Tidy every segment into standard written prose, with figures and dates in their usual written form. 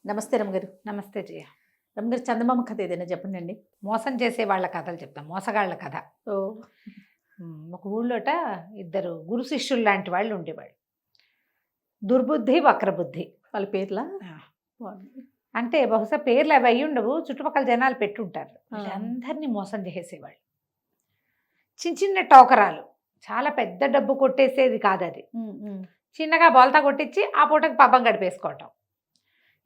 నమస్తే రమగారు. నమస్తే జయ. రమగారు, చందమామ కథ ఏదైనా చెప్పండండి. మోసం చేసే వాళ్ళ కథలు చెప్తాం. మోసగాళ్ళ కథ. ఓహ్! ఒక ఊళ్ళోట ఇద్దరు గురు శిష్యులు లాంటి వాళ్ళు ఉండేవాళ్ళు. దుర్బుద్ధి, వక్రబుద్ధి. వాళ్ళ పేర్లా? ఆ, బావుంది. అంటే బహుశా పేర్లు అవి అయ్యి ఉండవు. చుట్టుపక్కల జనాలు పెట్టుంటారు. ఆ. వీళ్ళందరినీ మోసం చేసేవాళ్ళు. చిన్న చిన్న టోకరాలు. చాలా పెద్ద డబ్బు కొట్టేసేది కాదు అది. హ్మ్. హ్మ్. చిన్నగా బోల్తా కొట్టించి ఆ పూటకి పబ్బం గడిపేసుకోవటం.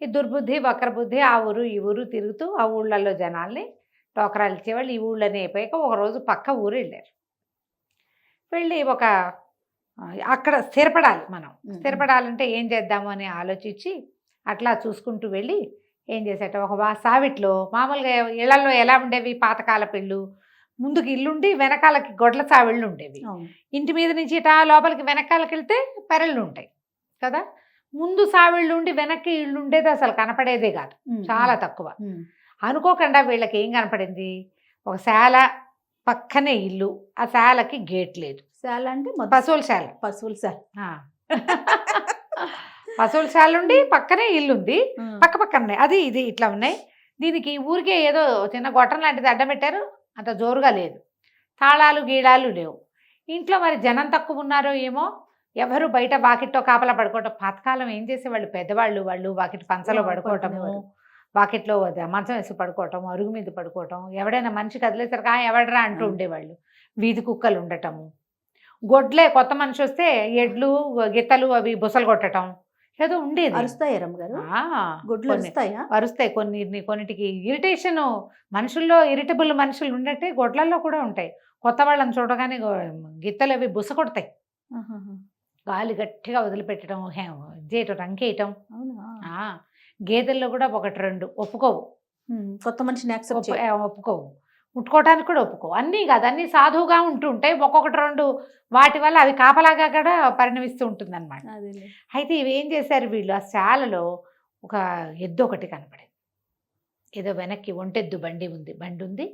ఈ దుర్బుద్ధి, వక్రబుద్ధి ఆ ఊరు ఈ ఊరు తిరుగుతూ ఆ ఊళ్ళల్లో జనాల్ని టోకరాలు ఇచ్చేవాళ్ళు. ఈ ఊళ్ళని అయిపోయాక ఒకరోజు పక్క ఊరు వెళ్ళారు. వెళ్ళి ఒక అక్కడ స్థిరపడాలి మనం. స్థిరపడాలంటే ఏం చేద్దాము అని ఆలోచించి అట్లా చూసుకుంటూ వెళ్ళి ఏం చేసేట ఒక సావిట్లో మామూలుగా ఇళ్లలో ఎలా ఉండేవి పాతకాలపు ఇళ్ళు, ముందుకు ఇల్లుండి వెనకాలకి గొడ్ల సావిళ్ళు ఉండేవి. అవును. ఇంటి మీద నుంచి ఇటా లోపలికి వెనకాలకి వెళ్తే పెరళ్ళు ఉంటాయి కదా. ముందు సావిళ్ళు ఉండి వెనక్కి ఇళ్ళు ఉండేది అసలు కనపడేదే కాదు, చాలా తక్కువ. హ్మ్. అనుకోకుండా వీళ్ళకి ఏం కనపడింది, ఒక శాల పక్కనే ఇల్లు, ఆ శాలకి గేట్ లేదు. శాల అంటే పశువుల శాల. పశువుల శాల. ఆ. పశువుల శాల ఉండి పక్కనే ఇల్లు ఉంది, పక్క పక్కన ఉన్నాయి. అది ఇది ఇట్లా ఉన్నాయి. దీనికి ఊరికే ఏదో చిన్న గొట్టం లాంటిది అడ్డం పెట్టారు, అంత జోరుగా లేదు. తాళాలు గీడాలు లేవు. ఇంట్లో మరి జనం తక్కువ ఉన్నారో ఏమో, ఎవరు బయట వాకిట్లో కాపలా పడుకోవటం. పాతకాలం ఏం చేసేవాళ్ళు పెద్దవాళ్ళు, వాళ్ళు వాకిట్ పంచలో పడుకోవటము, వాకిట్లో మంచం వేసి పడుకోవటం, అరుగు మీద పడుకోవటం, ఎవడైనా మనిషి కదిలేసరికి ఎవడరా అంటూ ఉండేవాళ్ళు. వీధి కుక్కలు ఉండటము, గొడ్లే కొత్త మనిషి వస్తే ఎడ్లు గిత్తలు అవి బుసలు కొట్టడం ఏదో ఉండేది. అరుస్తాయా రమగారు? గొడ్లు కొన్ని అరుస్తాయా? అరుస్తాయి. కొన్నిటికి ఇరిటేషను. మనుషుల్లో ఇరిటబుల్ మనుషులు ఉన్నట్టే గొడ్లల్లో కూడా ఉంటాయి. కొత్త వాళ్ళని చూడగానే గిత్తలు అవి బుస కొడతాయి. ఆహాహా. గాలి గట్టిగా వదిలిపెట్టడం, చేయటం, రంకేయటం. అవునా? గేదెల్లో కూడా ఒకటి రెండు ఒప్పుకోవు. కొత్త మనిషిని యాక్సెప్ట్ ఒప్పుకోవు. ముట్టుకోవటానికి కూడా ఒప్పుకోవు. అన్నీ కాదు, అన్నీ సాధువుగా ఉంటూ ఉంటాయి. ఒక్కొక్కటి రెండు వాటి వల్ల అవి కాపలాగా కూడా పరిణమిస్తూ ఉంటుంది అనమాట. అదేలే. అయితే ఇవి ఏం చేశారు వీళ్ళు, ఆ శాలలో ఒక ఎద్దు ఒకటి కనపడింది. ఏదో వెనక్కి ఒంటెద్దు బండి ఉంది,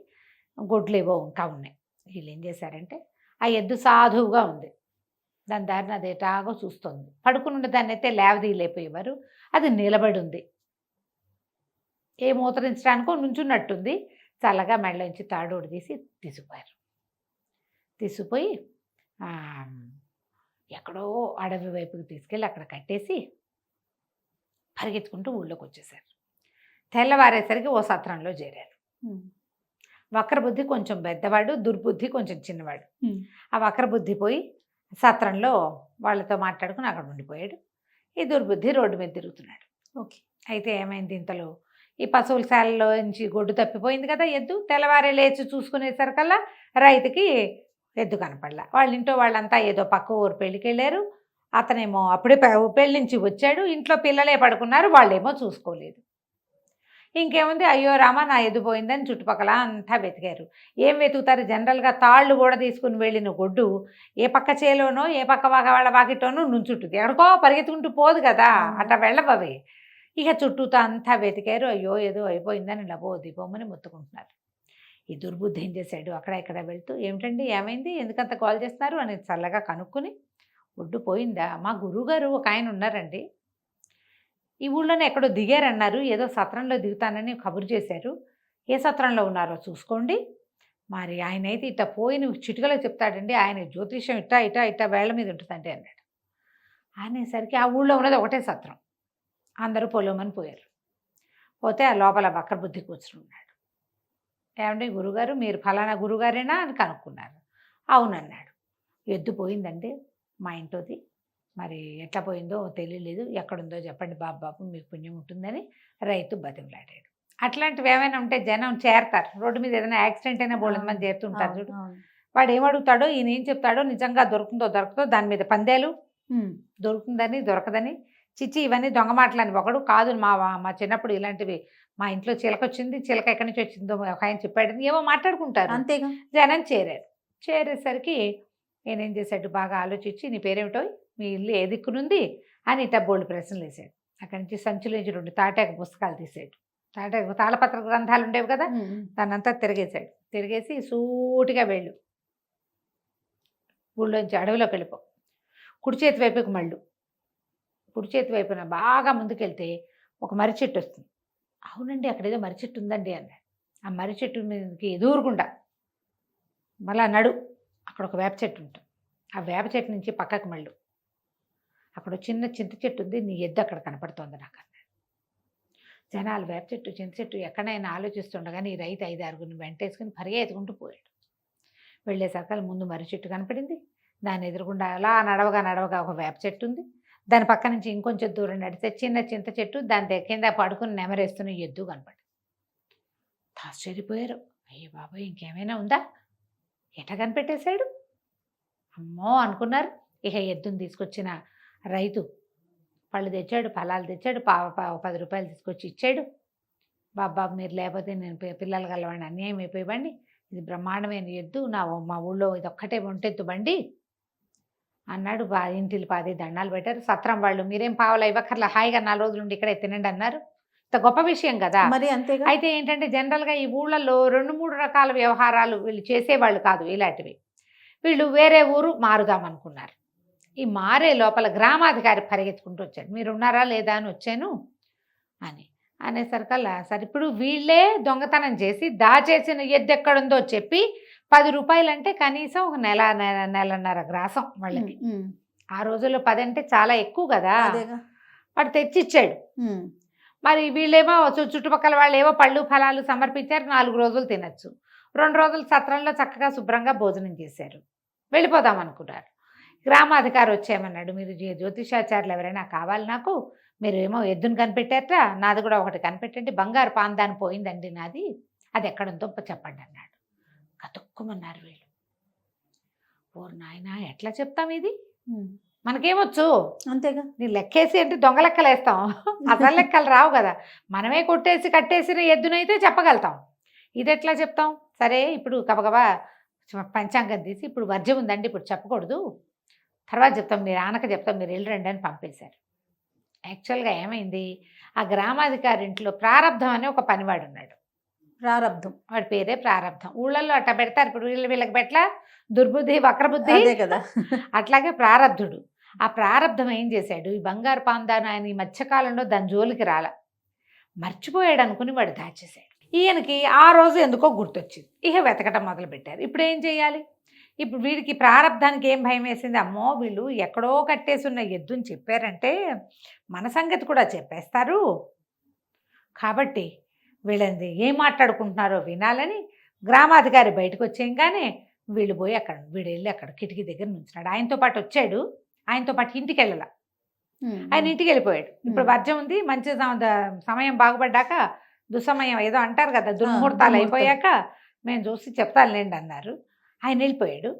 గొడ్లు ఏవో ఇంకా ఉన్నాయి. వీళ్ళు ఏం చేశారంటే ఆ ఎద్దు సాధువుగా ఉంది, దాని దారిన అది ఎటాగో చూస్తుంది. పడుకుని ఉండే దాన్ని అయితే లేవదీయలేకపోయేవారు. అది నిలబడి ఉంది, ఏ మూత్రించడానికో నుంచున్నట్టుంది. చల్లగా మెడలోంచి తాడోడు తీసుకుపోయి ఎక్కడో అడవి వైపుకి తీసుకెళ్ళి అక్కడ కట్టేసి పరిగెత్తుకుంటూ ఊళ్ళోకి వచ్చేసారు. తెల్లవారేసరికి ఓ సత్రంలో చేరారు. వక్రబుద్ధి కొంచెం పెద్దవాడు, దుర్బుద్ధి కొంచెం చిన్నవాడు. ఆ వక్రబుద్ధి పోయి సత్రంలో వాళ్ళతో మాట్లాడుకుని అక్కడ ఉండిపోయాడు. ఈ దుర్బుద్ధి రోడ్డు మీద తిరుగుతున్నాడు. ఓకే. అయితే ఏమైంది, ఇంతలో ఈ పశువుల శాలలో నుంచి గొడ్డు తప్పిపోయింది కదా ఎద్దు. తెల్లవారే లేచి చూసుకునేసరికల్లా రైతుకి ఎద్దు కనపడలా. వాళ్ళ ఇంట్లో వాళ్ళంతా ఏదో పక్క ఊరు పెళ్ళికి వెళ్ళారు. అతనేమో అప్పుడే పెళ్ళి నుంచి వచ్చాడు. ఇంట్లో పిల్లలే పడుకున్నారు, వాళ్ళేమో చూసుకోలేదు. ఇంకేముంది, అయ్యో రామ నా ఎద్దు పోయిందని చుట్టుపక్కల అంతా వెతికారు. ఏం వెతుకుతారు, జనరల్గా తాళ్ళు కూడా తీసుకుని వెళ్ళిన గొడ్డు ఏ పక్క చేలోనో ఏ పక్క వాళ్ళ వాకిటోనో నుంచుంటుంది, ఎక్కడికో పరిగెత్తుకుంటూ పోదు కదా, అట్లా వెళ్ళవవి. ఇక చుట్టూతో అంతా వెతికారు. అయ్యో ఏదో అయిపోయిందని లబో దీపమని మొత్తుకుంటున్నారు. ఈ దుర్బుద్ధి ఏం చేశాడు, అక్కడ ఇక్కడ వెళ్తూ ఏమిటండి ఏమైంది, ఎందుకంత కాల్ చేస్తున్నారు అని చల్లగా కనుక్కుని, ఒడ్డు పోయిందా, మా గురువుగారు ఒక ఆయన ఉన్నారండి, ఈ ఊళ్ళోనే ఎక్కడో దిగారన్నారు, ఏదో సత్రంలో దిగుతానని కబురు చేశారు, ఏ సత్రంలో ఉన్నారో చూసుకోండి, మరి ఆయన అయితే ఇట్లా పోయిన చిటికలో చెప్తాడండి, ఆయన జ్యోతిష్యం ఇట్టా ఇట్టా ఇట్టా వేళ్ల మీద ఉంటుందండి అన్నాడు. అనేసరికి ఆ ఊళ్ళో ఉన్నది ఒకటే సత్రం. అందరూ పొలమని పోయారు. పోతే ఆ లోపల వక్రబుద్ధి కూర్చుని ఉన్నాడు. ఏమండి గురుగారు, మీరు ఫలానా గురుగారేనా అని కనుక్కున్నారు. అవునన్నాడు. ఎద్దు పోయిందండి మా ఇంట్లోది, మరి ఎట్లా పోయిందో తెలియలేదు, ఎక్కడుందో చెప్పండి బాబు మీకు పుణ్యం ఉంటుందని రైతు బతిమలాడాడు. అట్లాంటివి ఏమైనా ఉంటే జనం చేరతారు. రోడ్డు మీద ఏదైనా యాక్సిడెంట్ అయినా బోళ్ళ మంది చేరుతుంటారు చూడు. వాడు ఏమడుగుతాడో, ఈయన ఏం చెప్తాడో, నిజంగా దొరుకుతుందో దాని మీద పందేలు, దొరుకుతుందని దొరకదని, చిచ్చి ఇవన్నీ దొంగ మాటలని. ఒకడు కాదు, మా చిన్నప్పుడు ఇలాంటివి, మా ఇంట్లో చిలక వచ్చింది, చిలక ఎక్కడి నుంచి వచ్చిందో ఒక ఆయన చెప్పాడని ఏమో మాట్లాడుకుంటారు. అంతేగా. జనం చేరారు. చేరేసరికి నేనేం చేశాడు, బాగా ఆలోచించి నీ పేరేమిటో, మీ ఇల్లు ఏ దిక్కునుంది అని ఇట్లా బోల్డ్ ప్రశ్నలు వేసాడు. అక్కడి నుంచి సంచులో నుంచి 2 తాటాక పుస్తకాలు తీసాడు. తాళపత్ర గ్రంథాలు ఉండేవి కదా, దాన్నంతా తిరిగేశాడు. తిరిగేసి సూటిగా వెళ్ళు, ఊళ్ళోంచి అడవిలోకి వెళ్ళిపో, కుడి చేతి వైపుకి మళ్ళు, కుడి చేతి వైపున బాగా ముందుకెళ్తే ఒక మర్రి చెట్టు వస్తుంది. అవునండి అక్కడేదో మర్రి చెట్టు ఉందండి అన్నాడు. ఆ మర్రి చెట్టు మీదకి ఎదురుగుండా మళ్ళా నడు అక్కడ ఒక వేప చెట్టు ఉంటుంది. ఆ వేప చెట్టు నుంచి పక్కకు మళ్ళు అక్కడ చిన్న చింత చెట్టు ఉంది, నీ ఎద్దు అక్కడ కనపడుతోంది నాకు అన్నాడు. జనాలు వేప చెట్టు చింత చెట్టు ఎక్కడైనా ఆలోచిస్తుండగానే ఈ రైతు 5-6 వెంటేసుకుని పరిగెత్తుకుంటూ పోయాడు. వెళ్ళేసరికి ముందు మర్రి చెట్టు కనపడింది, దాని ఎదురుగుండా అలా నడవగా నడవగా ఒక వేప చెట్టు ఉంది, దాని పక్క నుంచి ఇంకొంచెం దూరం నడిస్తే చిన్న చింత చెట్టు, దాని కింద పడుకుని నెమరేస్తున్న ఎద్దు కనపడింది. ఆశ్చర్యపోయారు. అయ్యో బాబాయ్ ఇంకేమైనా ఉందా, ఎట కనిపెట్టేశాడు అమ్మో అనుకున్నారు. ఇక ఎద్దుని తీసుకొచ్చిన రైతు పళ్ళు తెచ్చాడు, ఫలాలు తెచ్చాడు, 10 రూపాయలు తీసుకొచ్చి ఇచ్చాడు. బాబు మీరు లేకపోతే నేను పిల్లలు కలవాడిని అన్యాయం అయిపోయివ్వండి, ఇది బ్రహ్మాండమైన ఎద్దు, మా ఊళ్ళో ఇది ఒక్కటే ఒంటెత్తు బండి అన్నాడు. ఇంటికి 10 దండాలు పెట్టారు. సత్రం వాళ్ళు మీరేం పావలా ఇవ్వక్కర్లా, హాయిగా 4 రోజులు ఉండి ఇక్కడే తినండి అన్నారు. ఇంత గొప్ప విషయం కదా. మరి అంతేగా. అయితే ఏంటంటే జనరల్గా ఈ ఊళ్ళల్లో 2-3 రకాల వ్యవహారాలు వీళ్ళు చేసేవాళ్ళు కాదు ఇలాంటివి. వీళ్ళు వేరే ఊరు మారుదామనుకున్నారు. ఈ మారే లోపల గ్రామాధికారి పరిగెత్తుకుంటూ వచ్చాడు. మీరు ఉన్నారా లేదా అని వచ్చాను అనేసరికల్లా సరే ఇప్పుడు వీళ్ళే దొంగతనం చేసి దాచేసిన ఎద్దు ఎక్కడుందో చెప్పి 10 రూపాయలు అంటే కనీసం ఒక నెలన్నర గ్రాసం వాళ్ళకి. ఆ రోజుల్లో 10 అంటే చాలా ఎక్కువ కదా. వాడు తెచ్చిచ్చాడు. మరి వీళ్ళేమో చుట్టుపక్కల వాళ్ళు ఏవో పళ్ళు ఫలాలు సమర్పించారు. 4 రోజులు తినచ్చు. 2 రోజులు సత్రంలో చక్కగా శుభ్రంగా భోజనం చేశారు. వెళ్ళిపోదాం అనుకున్నారు. గ్రామాధికారి వచ్చేయమన్నాడు, మీరు జ్యోతిషాచార్యులు ఎవరైనా కావాలి నాకు, మీరు ఏమో ఎద్దును కనిపెట్టారట, నాది కూడా ఒకటి కనిపెట్టండి, బంగారు పాందాన్ని పోయిందండి నాది, అది ఎక్కడుందో చెప్పండి అన్నాడు. కతుక్కుమన్నారు వీళ్ళు. ఓరు నాయన ఎట్లా చెప్తాం ఇది, మనకేమొచ్చు అంతేగా. నీ లెక్కేసి అంటే దొంగ లెక్కలు వేస్తాం, అసలు లెక్కలు రావు కదా. మనమే కొట్టేసి కట్టేసిన ఎద్దునైతే చెప్పగలుగుతాం, ఇది ఎట్లా చెప్తాం. సరే ఇప్పుడు గబగబా పంచాంగం తీసి ఇప్పుడు వర్జ్యం ఉందండి ఇప్పుడు చెప్పకూడదు, తర్వాత చెప్తాం, మీరు ఆనక చెప్తాం, మీరు వెళ్ళరండి అని పంపేశారు. యాక్చువల్గా ఏమైంది, ఆ గ్రామాధికారి ఇంట్లో ప్రారంధం అనే ఒక పనివాడు ఉన్నాడు. ప్రారంధం, వాడి పేరే ప్రారంధం. ఊళ్ళల్లో అట్లా పెడతారు, ఇప్పుడు వీళ్ళకి పెట్ల దుర్బుద్ధి వక్రబుద్ధి కదా. అట్లాగే ప్రారంధుడు. ఆ ప్రారంధం ఏం చేశాడు, ఈ బంగారు పాందాను ఆయన ఈ మధ్యకాలంలో దాని జోలికి రాల, మర్చిపోయాడు అనుకుని వాడు దాచేశాడు. ఈయనకి ఆ రోజు ఎందుకో గుర్తొచ్చింది. ఇక వెతకటం మొదలుపెట్టారు. ఇప్పుడు ఏం చేయాలి, ఇప్పుడు వీడికి ప్రారంధానికి ఏం భయం వేసింది, అమ్మో వీళ్ళు ఎక్కడో కట్టేసున్న ఎద్దుని చెప్పారంటే మన సంగతి కూడా చెప్పేస్తారు, కాబట్టి వీళ్ళని ఏం మాట్లాడుకుంటున్నారో వినాలని గ్రామాధికారి బయటకు వచ్చేయంగానే వీళ్ళు పోయి వీడు వెళ్ళి అక్కడ కిటికీ దగ్గర నుంచున్నాడు. ఆయనతో పాటు వచ్చాడు, ఆయనతో పాటు ఇంటికి వెళ్ళాల, ఆయన ఇంటికి వెళ్ళిపోయాడు. ఇప్పుడు వర్జం ఉంది, మంచి సమయం బాగుపడ్డాక దుస్సమయం ఏదో అంటారు కదా, దుర్ముహూర్తాలు అయిపోయాక మేము చూసి చెప్తానులేండి అన్నారు. ఆయన వెళ్ళిపోయాడు.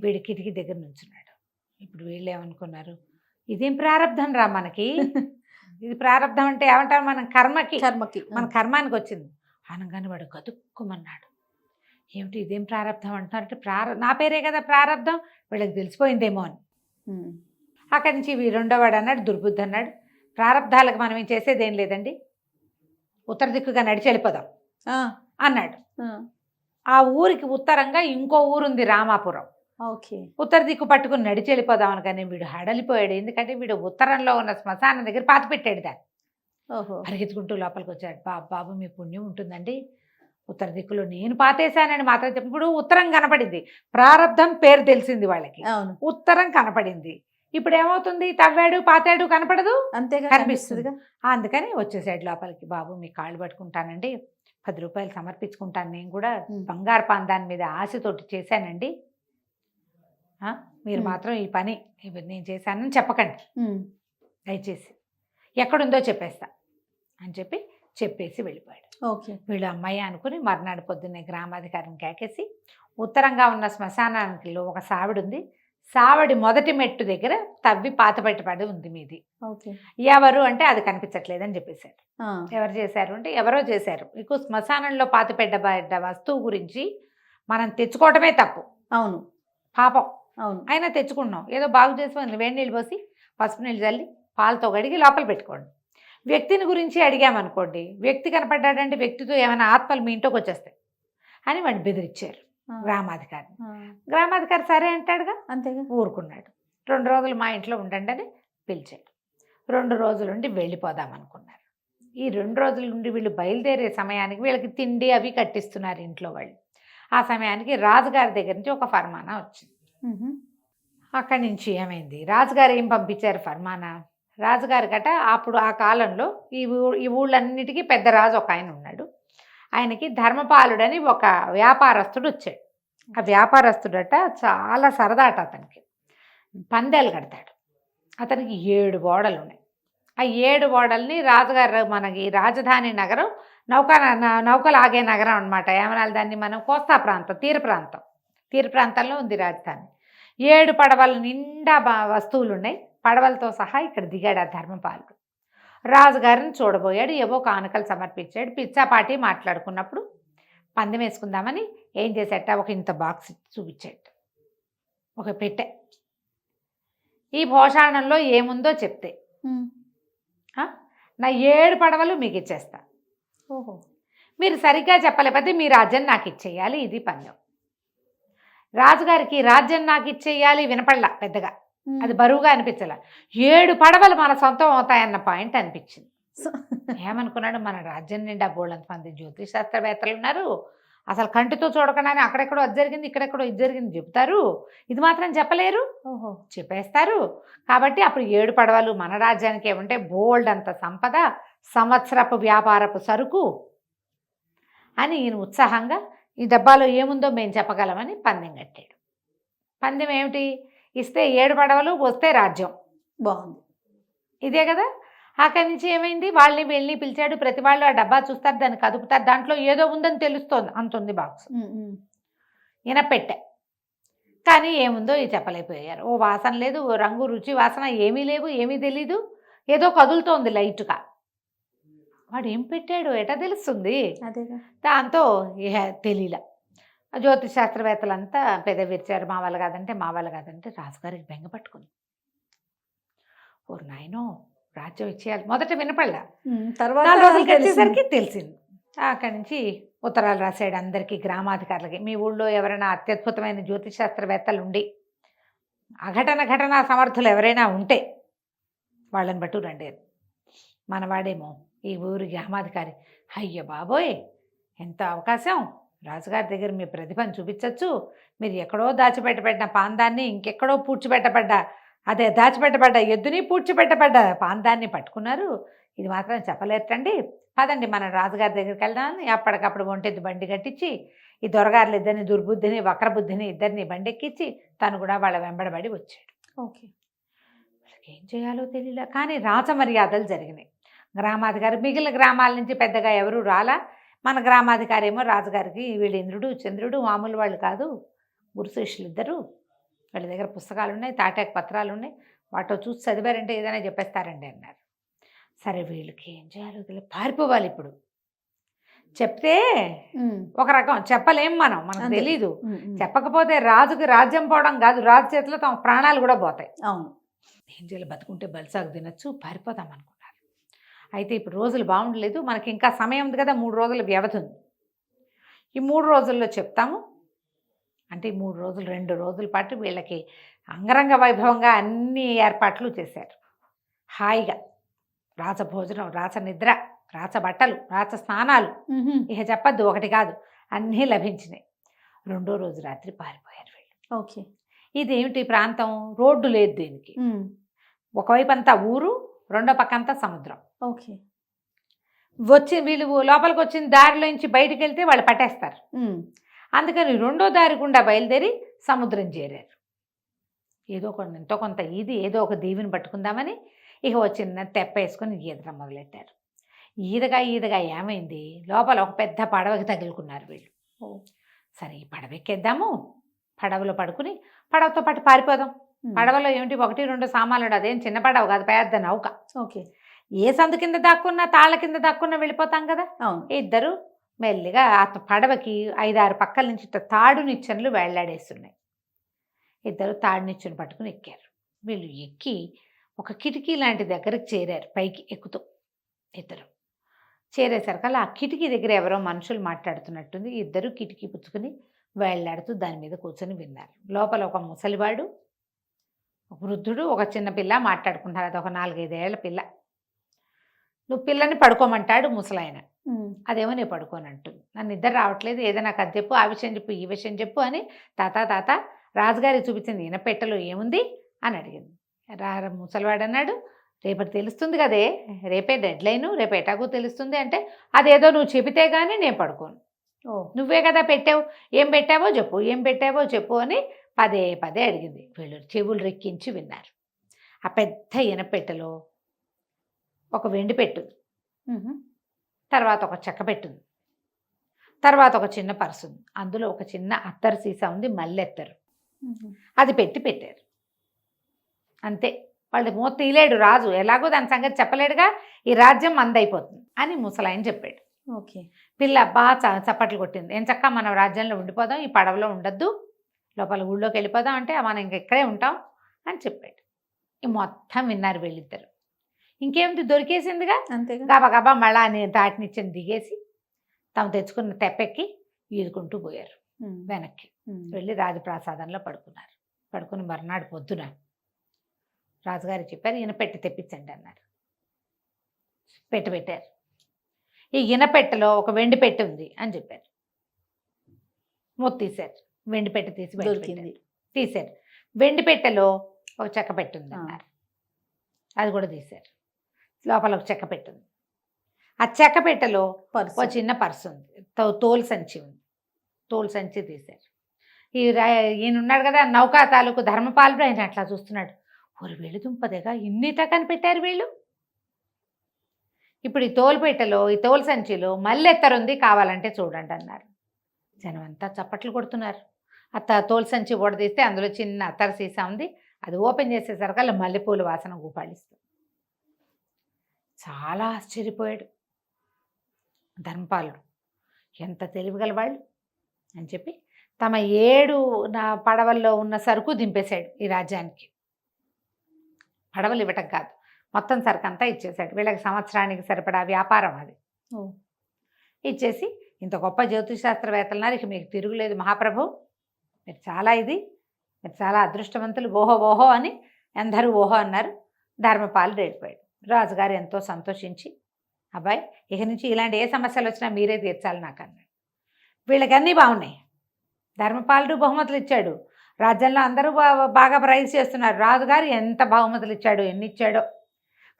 వీడి కిటికీ దగ్గర నుంచున్నాడు. ఇప్పుడు వీళ్ళు ఏమనుకున్నారు, ఇదేం ప్రారంధం రా మనకి, ఇది ప్రారంధం అంటే ఏమంటారు, మన కర్మకి మన కర్మానికి వచ్చింది అనగానే వాడు గతుక్కుమన్నాడు. ఏమిటి ఇదేం ప్రారంధం అంటున్నారంటే, నా పేరే కదా ప్రారంధం, వీళ్ళకి తెలిసిపోయిందేమో అని. అక్కడి నుంచి రెండోవాడు అన్నాడు, దుర్బుద్ధి అన్నాడు, ప్రారంధాలకు మనం ఏం చేసేదేం లేదండి, ఉత్తర దిక్కుగా నడిచి వెళ్ళిపోదాం అన్నాడు. ఆ ఊరికి ఉత్తరంగా ఇంకో ఊరుంది రామాపురం. ఉత్తర దిక్కు పట్టుకుని నడిచి వెళ్ళిపోదాం అనగానే వీడు హడలిపోయాడు. ఎందుకంటే వీడు ఉత్తరంలో ఉన్న శ్మశానం దగ్గర పాతి పెట్టాడు దాన్ని. పరిగెత్తుకుంటూ లోపలికి వచ్చాడు. బాబు మీ పుణ్యం ఉంటుందండి, ఉత్తర దిక్కులో నేను పాతేశానని మాత్రం చెప్పి, ఇప్పుడు ఉత్తరం కనపడింది, ప్రారంధం పేరు తెలిసింది వాళ్ళకి, ఉత్తరం కనపడింది. ఇప్పుడు ఏమవుతుంది, తవ్వాడు పాతాడు కనపడదు, అంతేగా కనిపిస్తుంది. అందుకని వచ్చేసాడు లోపలికి. బాబు మీ కాళ్ళు పట్టుకుంటానండి, 10 రూపాయలు సమర్పించుకుంటాను, నేను కూడా బంగారు పాందాని మీద ఆశతోటి చేశానండి, మీరు మాత్రం ఈ పని నేను చేశానని చెప్పకండి దయచేసి, ఎక్కడుందో చెప్పేస్తా అని చెప్పేసి వెళ్ళిపోయాడు. వీళ్ళు అమ్మాయి అనుకుని మర్నాడు పొద్దున్నే గ్రామాధికారిని కేకేసి, ఉత్తరంగా ఉన్న శ్మశానానికి ఒక సావిడి ఉంది, సావడి మొదటి మెట్టు దగ్గర తవ్వి పాతపెట్టబడి ఉంది మీది, ఎవరు అంటే అది కనిపించట్లేదని చెప్పేశారు. ఎవరు చేశారు అంటే ఎవరో చేశారు. మీకు శ్మశానంలో పాతపెట్టబడ్డ వస్తువు గురించి మనం తెచ్చుకోవటమే తప్పు, అవును పాపం, అవును అయినా తెచ్చుకున్నాం, ఏదో బాగు చేసి వేడి నీళ్ళు పోసి పసుపు నీళ్ళు చల్లి పాలతో కడిగి లోపల పెట్టుకోండి. వ్యక్తిని గురించి అడిగామనుకోండి, వ్యక్తి కనపడ్డాడంటే వ్యక్తితో ఏమైనా ఆత్మలు మీ ఇంట్లోకి వచ్చేస్తాయి అని వాడిని బెదిరించారు గ్రామాధికారి. గ్రామాధికారి సరే అంటాడుగా, అంతేగా ఊరుకున్నాడు. 2 రోజులు మా ఇంట్లో ఉండండి అని పిలిచాడు. 2 రోజులుండి వెళ్ళిపోదాం అనుకున్నారు. ఈ 2 రోజుల నుండి వీళ్ళు బయలుదేరే సమయానికి వీళ్ళకి తిండి అవి కట్టిస్తున్నారు ఇంట్లో వాళ్ళు. ఆ సమయానికి రాజుగారి దగ్గర నుంచి ఒక ఫర్మానా వచ్చింది. అక్కడి నుంచి ఏమైంది, రాజుగారు ఏం పంపించారు ఫర్మానా, రాజుగారి గట అప్పుడు ఆ కాలంలో ఈ ఊళ్ళన్నిటికీ పెద్ద రాజు ఒక ఆయన ఉన్నాడు. ఆయనకి ధర్మపాలుడని ఒక వ్యాపారస్తుడు వచ్చాడు. ఆ వ్యాపారస్తుడట చాలా సరదాట అతనికి. పందేలు కడతాడు. అతనికి 7 ఓడలు ఉన్నాయి. ఆ 7 ఓడల్ని రాజుగారు, మనకి రాజధాని నగరం నౌకలు ఆగే నగరం అనమాట. ఏమనాలి దాన్ని మనం, కోస్తా ప్రాంతం, తీర ప్రాంతంలో ఉంది రాజధాని. 7 పడవల నిండా వస్తువులు ఉన్నాయి. పడవలతో సహా ఇక్కడ దిగాడు ఆ ధర్మపాలుడు. రాజుగారిని చూడబోయాడు, ఏవో కానుకలు సమర్పించాడు. పిచ్చాపాటి మాట్లాడుకున్నప్పుడు పందెం వేసుకుందామని ఏం చేసేట, ఒక ఇంత బాక్స్ చూపించాడు, ఒక పెట్టె. ఈ భోషాణంలో ఏముందో చెప్తే నా 7 పడవలు మీకు ఇచ్చేస్తా. ఓహో. మీరు సరిగ్గా చెప్పలేకపోతే మీ రాజ్యం నాకు ఇచ్చేయాలి, ఇది పందెం. రాజుగారికి రాజ్యం నాకు ఇచ్చేయాలి వినపడలా పెద్దగా, అది బరువుగా అనిపించలే. 7 పడవలు మన సొంతం అవుతాయన్న పాయింట్ అనిపించింది. ఏమనుకున్నాడు, మన రాజ్యం నిండా బోళ్ళంత మంది జ్యోతిష్ శాస్త్రవేత్తలు ఉన్నారు, అసలు కంటితో చూడకుండానే అక్కడెక్కడో అది జరిగింది, ఇక్కడెక్కడో ఇది జరిగింది చెప్తారు, ఇది మాత్రం చెప్పలేరు. ఓహో, చెప్పేస్తారు. కాబట్టి అప్పుడు 7 పడవలు మన రాజ్యానికి ఏమంటే బోల్డ్ అంత సంపద, సంవత్సరపు వ్యాపారపు సరుకు అని ఈయన ఉత్సాహంగా, ఈ డబ్బాలో ఏముందో మేము చెప్పగలమని పందెం కట్టాడు. పందెం ఏమిటి, ఇస్తే 7 పడవలు, వస్తే రాజ్యం. బాగుంది, ఇదే కదా. అక్కడి నుంచి ఏమైంది, వాళ్ళని వీళ్ళని పిలిచాడు. ప్రతి వాళ్ళు ఆ డబ్బా చూస్తారు, దాన్ని కదుపుతారు, దాంట్లో ఏదో ఉందని తెలుస్తోంది, అంత ఉంది బాక్స్. ఈయన పెట్టే, కానీ ఏముందో ఇది చెప్పలేకపోయారు. ఓ వాసన లేదు, ఓ రంగు రుచి వాసన ఏమీ లేవు, ఏమీ తెలీదు, ఏదో కదులుతోంది లైట్గా. వాడు ఏం పెట్టాడు ఎటా తెలుస్తుంది, దాంతో ఇహ తెలియలే. జ్యోతిష్ శాస్త్రవేత్తలంతా పెదవిరిచారు, మా వాళ్ళు కాదంటే రాజుగారికి బెంగ పట్టుకుంది. ఓ నాయనో, రాజ్యం ఇచ్చేయాలి. మొదట వినపడలా, తర్వాత 4 రోజులకి వచ్చేసరికి తెలిసింది. అక్కడి నుంచి ఉత్తరాలు రాశాడు అందరికీ, గ్రామాధికారులకి. మీ ఊళ్ళో ఎవరైనా అత్యద్భుతమైన జ్యోతిష్ శాస్త్రవేత్తలు ఉండి ఘటనా సమర్థులు ఎవరైనా ఉంటే వాళ్ళని బట్టు రండి. మనవాడేమో ఈ ఊరి గ్రామాధికారి, అయ్య బాబోయ్ ఎంత అవకాశం, రాజుగారి దగ్గర మీ ప్రతిభను చూపించవచ్చు, మీరు ఎక్కడో దాచిపెట్టబడిన పాందాన్ని ఇంకెక్కడో దాచిపెట్టబడ్డ ఎద్దుని పూడ్చిపెట్టబడ్డ పాందాన్ని పట్టుకున్నారు, ఇది మాత్రం చెప్పలేటండి, పదండి మన రాజుగారి దగ్గరికి వెళ్దామని అప్పటికప్పుడు ఒంటెద్దు బండి కట్టించి ఈ దొరగారులు ఇద్దరిని, దుర్బుద్ధిని వక్రబుద్ధిని ఇద్దరిని బండెక్కించి తను కూడా వాళ్ళ వెంబడబడి వచ్చాడు. ఓకే, వాళ్ళకి ఏం చేయాలో తెలియలే. కానీ రాజమర్యాదలు జరిగినాయి. గ్రామాధికారి మిగిలిన గ్రామాల నుంచి పెద్దగా ఎవరు రాలా. మన గ్రామాధికారి ఏమో రాజుగారికి, వీళ్ళు ఇంద్రుడు చంద్రుడు మామూలు వాళ్ళు కాదు, గురు శిష్యులు ఇద్దరు, వాళ్ళ దగ్గర పుస్తకాలు ఉన్నాయి, తాటాకు పత్రాలు ఉన్నాయి, వాటితో చూసి చదివారంటే ఏదైనా చెప్పేస్తారండి అన్నారు. సరే వీళ్ళకి ఏం చేయాలో తెలియదు, పారిపోవాలి. ఇప్పుడు చెప్తే ఒక రకం, చెప్పలేం మనకు తెలీదు. చెప్పకపోతే రాజుకి రాజ్యం పోవడం కాదు, రాజు చేతిలో తమ ప్రాణాలు కూడా పోతాయి. అవును, ఏం చేయాలి, బతుకుంటే బలిసాగు తినచ్చు, పారిపోతాం అనుకున్నారు. అయితే ఇప్పుడు రోజులు బాగుండలేదు, మనకి ఇంకా సమయం ఉంది కదా, 3 రోజుల వ్యవధి ఉంది. ఈ 3 రోజుల్లో చెప్తాము అంటే ఈ 3 రోజులు 2 రోజుల పాటు వీళ్ళకి అంగరంగ వైభవంగా అన్ని ఏర్పాట్లు చేశారు. హాయిగా రాజభోజనం, రాజనిద్ర, రాచబట్టలు, రాచ స్నానాలు, ఇక చెప్పద్దు, ఒకటి కాదు, అన్నీ లభించినాయి. 2వ రోజు రాత్రి పారిపోయారు వీళ్ళు. ఓకే, ఇదేమిటి ప్రాంతం, రోడ్డు లేదు దీనికి, ఒకవైపు అంతా ఊరు, రెండో పక్క అంతా సముద్రం. ఓకే, వీళ్ళు లోపలికి వచ్చిన దారిలోంచి బయటికి వెళ్తే వాళ్ళు పట్టేస్తారు. అందుకని 2వ దారి గుండా బయలుదేరి సముద్రం చేరారు. ఎంతో కొంత ఏదో ఒక దీవిని పట్టుకుందామని ఇక వచ్చిన తెప్ప వేసుకొని ఈదడం మొదలెట్టారు. ఈదగా ఏమైంది, లోపల ఒక పెద్ద పడవకి తగులుకున్నారు వీళ్ళు. సరే ఈ పడవ ఎక్కేద్దాము, పడవలో పడుకుని పడవతో పాటు పారిపోదాం. పడవలో ఏమిటి, 1-2 సామాన్లు, అదేం చిన్న పడవ కాదు, పెద్ద నౌక. ఓకే, ఏ సందు కింద దాక్కున్నా, తాళ్ళ కింద దాక్కున్నా వెళ్ళిపోతాం కదా. ఇద్దరు మెల్లిగా ఆ పడవకి 5-6 పక్కల నుంచి తాడు నిచ్చెనలు వేళ్లాడేస్తున్నాయి. ఇద్దరు తాడు నిచ్చెను పట్టుకుని ఎక్కారు. వీళ్ళు ఎక్కి ఒక కిటికీ లాంటి దగ్గరకు చేరారు, పైకి ఎక్కుతూ. ఇద్దరు చేరేసరికల్లా ఆ కిటికీ దగ్గర ఎవరో మనుషులు మాట్లాడుతున్నట్టుంది. ఇద్దరు కిటికీ పుచ్చుకుని వేళ్లాడుతూ దాని మీద కూర్చొని విన్నారు. లోపల ఒక ముసలివాడు, ఒక వృద్ధుడు, ఒక చిన్న పిల్ల మాట్లాడుకుంటున్నారు. అది ఒక 4-5 ఏళ్ల పిల్ల. నువ్వు పిల్లని పడుకోమంటాడు ముసలాయన. ఉమ్, అదేమో నేను పడుకోనంటుంది. నన్ను నిద్ర రావట్లేదు, ఏదో నాకు అది చెప్పు, ఆ విషయం చెప్పు, ఈ విషయం చెప్పు అని తాత రాజుగారికి చూపించింది. ఇనపెట్టెలో ఏముంది అని అడిగింది. ముసలివాడు అన్నాడు, రేపటి తెలుస్తుంది కదే, రేపే డెడ్ లైను, రేపు ఎటాగో తెలుస్తుంది అంటే అదేదో నువ్వు చెబితే కానీ నేను పడుకోను. ఓ నువ్వే కదా పెట్టావు, ఏం పెట్టావో చెప్పు, ఏం పెట్టావో చెప్పు అని పదే అడిగింది. వీళ్ళు చెవులు రెక్కించి విన్నారు. ఆ పెద్ద ఇనపెట్టెలో ఒక వెండి పెట్టుంది, ఉహు, తర్వాత ఒక చెక్క పెట్టుంది, తర్వాత ఒక చిన్న పర్సు ఉంది, అందులో ఒక చిన్న అత్తరు సీసా ఉంది, మల్లెత్తరు. ఉహు. అది పెట్టారు అంతే. వాళ్ళు మూత తీయలేడు రాజు, ఎలాగో దాని సంగతి చెప్పలేడుగా, ఈ రాజ్యం మందైపోతుంది అని ముసలాయన చెప్పాడు. ఓకే. పిల్ల బాగా చప్పట్లు కొట్టింది. ఏం చక్క మనం రాజ్యంలో ఉండిపోదాం, ఈ పడవలో ఉండొద్దు, లోపల ఊళ్ళోకి వెళ్ళిపోదాం అంటే మనం ఇంక ఇక్కడే ఉంటాం అని చెప్పాడు. ఈ మొత్తం విన్నారు వీళ్ళిద్దరు. ఇంకేమిటి, దొరికేసిందిగా, అంతేగా. గబగబా మళ్ళా నేను తాటినిచ్చిన దిగేసి తాము తెచ్చుకున్న తెప్పెక్కి ఈదుకుంటూ పోయారు ఉమ్, వెనక్కి. ఉమ్, వెళ్ళి రాజప్రాసాదంలో పడుకున్నారు. పడుకుని మర్నాడు పొద్దున రాజుగారు చెప్పారు, ఇనపెట్టె తెప్పించండి అన్నారు. పెట్టారు. ఈ ఇనపెట్టెలో ఒక వెండి పెట్టె ఉంది అని చెప్పారు. మూత తీశారు, వెండి పెట్టె తీసి బయట దొరికింది. పెట్టారు. తీశారు. వెండి పెట్టెలో ఒక చెక్క పెట్టుంది అన్నారు. అది కూడా తీశారు. లోపల ఒక చెక్క పెట్టుంది. ఆ చెక్క పెట్టెలో పర్సు. ఒక చిన్న పర్సు ఉంది, తోలు సంచి ఉంది. తోలు సంచి తీశారు. ఈయన ఉన్నాడు కదా నౌకా తాలూకు ధర్మపాలుడు, ఆయన అట్లా చూస్తున్నాడు. ఒరు వీళ్ళు దుంపదేగా ఇన్నిట కనిపెట్టారు వీళ్ళు. ఇప్పుడు ఈ తోలుపేటలో, ఈ తోలు సంచిలో మల్లెత్తరుంది, కావాలంటే చూడండి అన్నారు. జనం అంతా చప్పట్లు కొడుతున్నారు. తోలు సంచి ఓడదీస్తే అందులో చిన్న అత్తరు సీసా ఉంది. అది ఓపెన్ చేసేసరికల్లా మల్లెపూల వాసన గూపాడిస్తుంది. చాలా ఆశ్చర్యపోయాడు ధర్మపాలుడు. ఎంత తెలివిగలవాళ్ళు అని చెప్పి తమ 7 పడవల్లో ఉన్న సరుకు దింపేశాడు ఈ రాజ్యానికి. పడవలు ఇవ్వటం కాదు, మొత్తం సరుకు అంతా ఇచ్చేశాడు. వీళ్ళకి సంవత్సరానికి సరిపడా వ్యాపారం అది. ఇచ్చేసి, ఇంత గొప్ప జ్యోతిశాస్త్రవేత్తలున్నారు, ఇక మీకు తిరుగులేదు మహాప్రభు, మీరు చాలా అదృష్టవంతులు, ఓహో అని అందరూ ఓహో అన్నారు. ధర్మపాలుడు వెళ్ళిపోయాడు. రాజుగారు ఎంతో సంతోషించి, అబ్బాయి ఇక నుంచి ఇలాంటి ఏ సమస్యలు వచ్చినా మీరే తీర్చాలి నాకు అన్నాడు. వీళ్ళకి అన్నీ బాగున్నాయి. ధర్మపాలుడు బహుమతులు ఇచ్చాడు, రాజ్యంలో అందరూ బాగా ప్రైజ్ చేస్తున్నారు. రాజుగారు ఎంత బహుమతులు ఇచ్చాడో, ఎన్ని ఇచ్చాడో.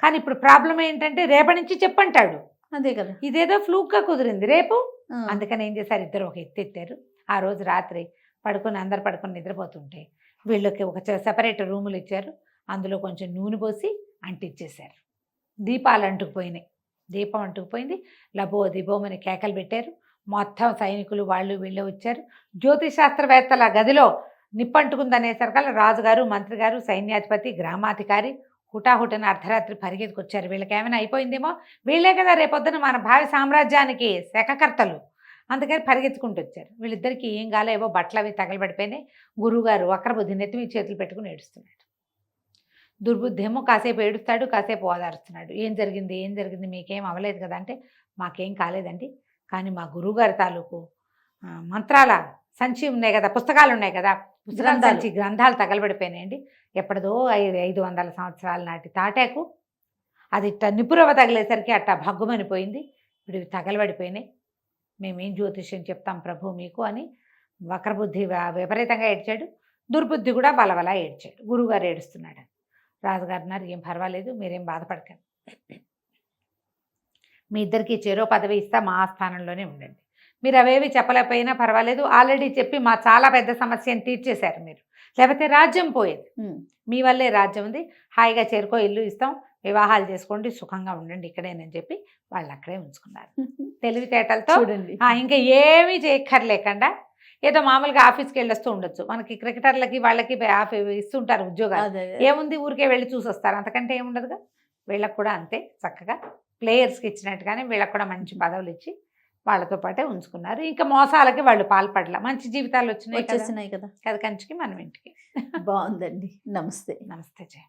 కానీ ఇప్పుడు ప్రాబ్లం ఏంటంటే రేపటి నుంచి చెప్పంటాడు. అదే కదా. ఇదేదో ఫ్లూక్గా కుదిరింది రేపు. అందుకని ఏం చేశారు, ఇద్దరు ఒక ఎత్తెత్తారు. ఆ రోజు రాత్రి అందరు పడుకొని నిద్రపోతుంటే వీళ్ళకి ఒక సెపరేట్ రూములు ఇచ్చారు. అందులో కొంచెం నూనె పోసి అంటించేశారు. దీపాలు అంటుకుపోయినాయి. దీపం అంటుకుపోయింది. లబో దిబోమని కేకలు పెట్టారు. మొత్తం సైనికులు వాళ్ళు వీళ్ళు వచ్చారు. జ్యోతిశాస్త్రవేత్తల గదిలో నిప్పంటుకుందనేసరికల్లా రాజుగారు, మంత్రి గారు, సైన్యాధిపతి, గ్రామాధికారి హుటాహుటిన అర్ధరాత్రి పరిగెత్తుకొచ్చారు. వీళ్ళకి ఏమైనా అయిపోయిందేమో, వీళ్ళే కదా రేపొద్దున మన భావి సామ్రాజ్యానికి శకకర్తలు, అందుకని పరిగెత్తుకుంటూ వచ్చారు. వీళ్ళిద్దరికీ ఏం కాలేవో బట్టలు అవి తగలబడిపోయినాయి. గురువుగారు వక్రబుద్ధి నెత్తి మీద చేతులు పెట్టుకుని ఏడుస్తున్నాడు. దుర్బుద్ధి ఏమో కాసేపు ఏడుస్తాడు, కాసేపు ఓదారుస్తున్నాడు. ఏం జరిగింది మీకేం అవ్వలేదు కదా అంటే, మాకేం కాలేదండి, కానీ మా గురువుగారి తాలూకు మంత్రాల సంచి ఉన్నాయి కదా, పుస్తకాలు ఉన్నాయి కదా, గ్రంథాలు తగలబడిపోయినాయండి. ఎప్పటిదో 500 సంవత్సరాల నాటి తాటాకు, అది ఇట్ట నిపురవ తగిలేసరికి అట్టా భగ్గుమనిపోయింది. ఇప్పుడు ఇవి తగలబడిపోయినాయి. మేమేం జ్యోతిష్యం చెప్తాం ప్రభు మీకు అని వక్రబుద్ధి విపరీతంగా ఏడ్చాడు. దుర్బుద్ధి కూడా బలబల ఏడ్చాడు. గురువుగారు ఏడుస్తున్నాడు. రాజుగారు అన్నారు, ఏం పర్వాలేదు, మీరేం బాధపడకండి, మీ ఇద్దరికి చెరో పదవి ఇస్తా, మా స్థానంలోనే ఉండండి. మీరు అవేవి చెప్పలేకపోయినా పర్వాలేదు, ఆల్రెడీ చెప్పి మా చాలా పెద్ద సమస్యను తీర్చేశారు మీరు, లేకపోతే రాజ్యం పోయేది. మీ వల్లే రాజ్యం ఉంది, హాయిగా చేరుకో, ఇల్లు ఇస్తాం, వివాహాలు చేసుకోండి, సుఖంగా ఉండండి ఇక్కడేనని చెప్పి వాళ్ళు అక్కడే ఉంచుకున్నారు. తెలివితేటలతో ఇంకా ఏమీ చేయక్కర్లేకుండా ఏదో మామూలుగా ఆఫీస్కి వెళ్ళొస్తూ ఉండొచ్చు. మనకి క్రికెటర్లకి వాళ్ళకి ఇస్తుంటారు ఉద్యోగాలు, ఏముంది ఊరికే వెళ్ళి చూసి వస్తారు, అంతకంటే ఏముండదుగా. వీళ్ళకి కూడా అంతే, చక్కగా ప్లేయర్స్కి ఇచ్చినట్టుగానే వీళ్ళకి కూడా మంచి పదవులు ఇచ్చి వాళ్ళతో పాటే ఉంచుకున్నారు. ఇంకా మోసాలకి వాళ్ళు పాల్పడలా, మంచి జీవితాలు వచ్చేసినాయి కదా. కంచికి మనం ఇంటికి. బాగుందండి. నమస్తే. నమస్తే జయ.